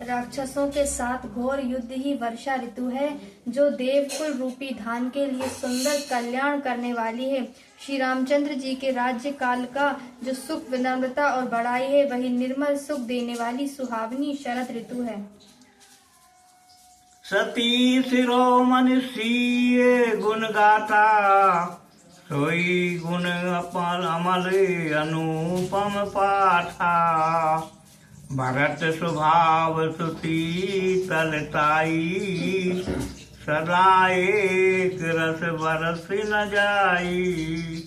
राक्षसों के साथ घोर युद्ध ही वर्षा ऋतु है, जो देवकुल रूपी धान के लिए सुंदर कल्याण करने वाली है। श्री रामचंद्र जी के राज्य काल का जो सुख, विनम्रता और बड़ाई है, वही निर्मल सुख देने वाली सुहावनी शरद ऋतु है। सती शिरोमणि सीए गुण गाता, सोई गुण अमल अनुपम पाठा। भरत स्वभाव सुती तलताई, सदा एक रस बरस न जाई,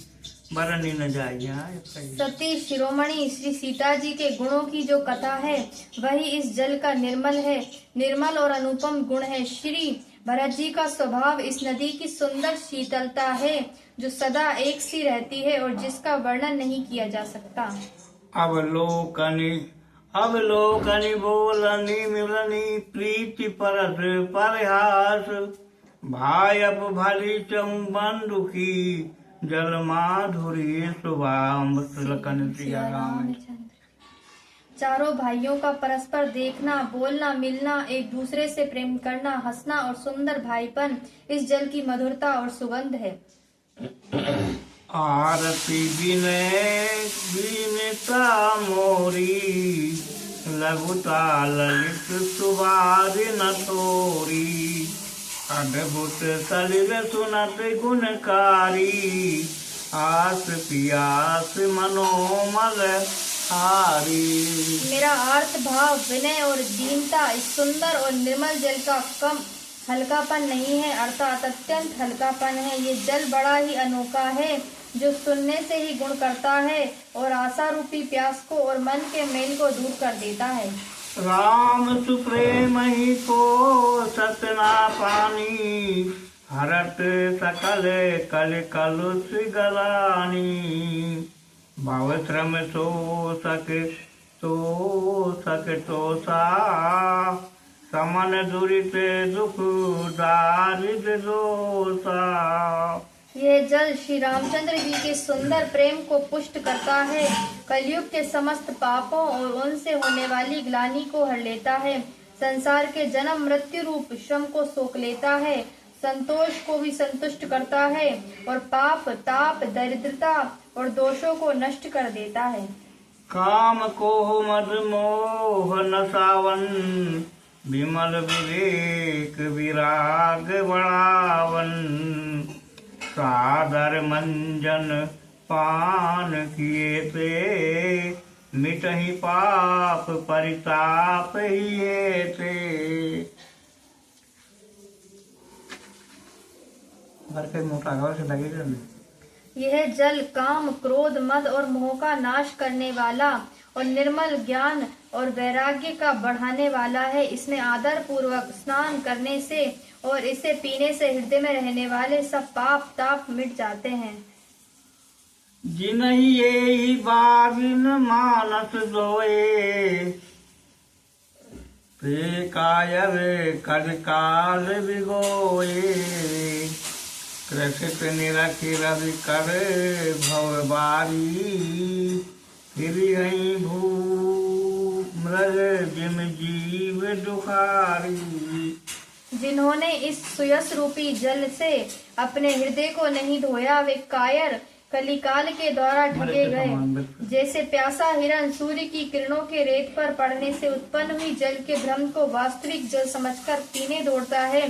बरनी न जाई। सती शिरोमणि श्री सीता जी के गुणों की जो कथा है, वही इस जल का निर्मल है, निर्मल और अनुपम गुण है। श्री भरत जी का स्वभाव इस नदी की सुंदर शीतलता है, जो सदा एक सी रहती है और जिसका वर्णन नहीं किया जा सकता। अवलोकनी बोलनी मिलनी, प्रीति परस परिहास। भाई अब भली चहु बंधु की, जल माधुरी शुभाम। सिया राम। चारों भाइयों का परस्पर देखना, बोलना, मिलना, एक दूसरे से प्रेम करना, हंसना और सुंदर भाईपन, इस जल की मधुरता और सुगंध है। आरती विनता मोरी, लघुता ललित सुबारि न तोरी। अद्भुत सलिल सुनत गुणकारी, आस पियास मनोमल हारी। मेरा अर्थ भाव, विनय और दीनता इस सुंदर और निर्मल जल का कम हल्कापन नहीं है, अर्थात अत्यंत हल्कापन है। ये जल बड़ा ही अनोखा है, जो सुनने से ही गुण करता है और आशा रूपी प्यास को और मन के मेल को दूर कर देता है। राम सुप्रेम ही को सतना पानी, हरत सकल कल कलुष गलानी। भव श्रम सो सक सा, समन दुरित दुख दारिद्र दोषा। यह जल श्री रामचंद्र जी के सुंदर प्रेम को पुष्ट करता है, कलयुग के समस्त पापों और उनसे होने वाली ग्लानि को हर लेता है, संसार के जन्म मृत्यु रूप श्रम को सोख लेता है, संतोष को भी संतुष्ट करता है और पाप, ताप, दरिद्रता और दोषों को नष्ट कर देता है। काम को मद मोह नसावन, विमल विवेक विराग बढ़ावन। सादर मंजन पान किए थे, मिटहि पाप परिताप हिए थे। मोटा से लगे। यह जल काम, क्रोध, मद और मोह का नाश करने वाला और निर्मल ज्ञान और वैराग्य का बढ़ाने वाला है। इसमें आदर पूर्वक स्नान करने से और इसे पीने से हृदय में रहने वाले सब पाप ताप मिट जाते हैं। जिन्हि ये बागिन मानस दोए, ते कायर कद काल बिगोए। कृषित निरखि रवि कर भव बारी, फिर गई भू मृग जिम जीव दुखारी। जिन्होंने इस सुयस रूपी जल से अपने हृदय को नहीं धोया, वे कायर कलिकाल के द्वारा ठगे गए। जैसे प्यासा हिरण सूर्य की किरणों के रेत पर पड़ने से उत्पन्न हुई जल के भ्रम को वास्तविक जल समझकर पीने दौड़ता है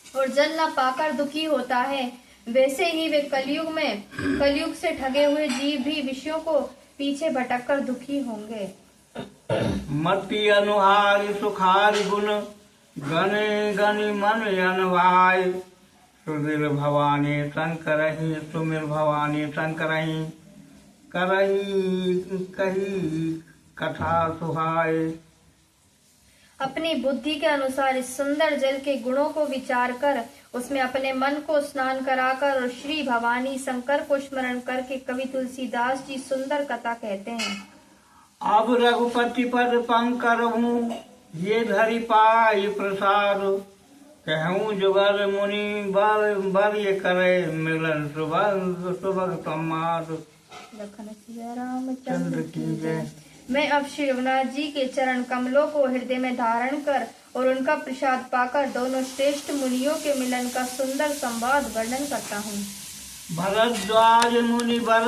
और जल न पाकर दुखी होता है, वैसे ही वे कलयुग से ठगे हुए जीव भी विषयों को पीछे भटककर दुखी होंगे। मति अनुहारी सुखारी गुण, गणे गनि मन अनवाय। सुधीर भवानी शंकरहि, सुमिर भवानी शंकरहि। करहि कही कथा सुहाय। अपनी बुद्धि के अनुसार इस सुंदर जल के गुणों को विचार कर उसमें अपने मन को स्नान कराकर और श्री भवानी शंकर को स्मरण करके कवि तुलसीदास जी सुंदर कथा कहते हैं। अब रघुपति पद पंकर हूँ, ये धरि पाई प्रसाद। कहूँ जुगल मुनि बर ये करे, मिलन सुबह संवाद। लखन सिया रामचंद्र की जय। मैं अब श्री रघुनाथ जी के चरण कमलों को हृदय में धारण कर और उनका प्रसाद पाकर दोनों श्रेष्ठ मुनियों के मिलन का सुंदर संवाद वर्णन करता हूँ। भरद्वाज मुनि वर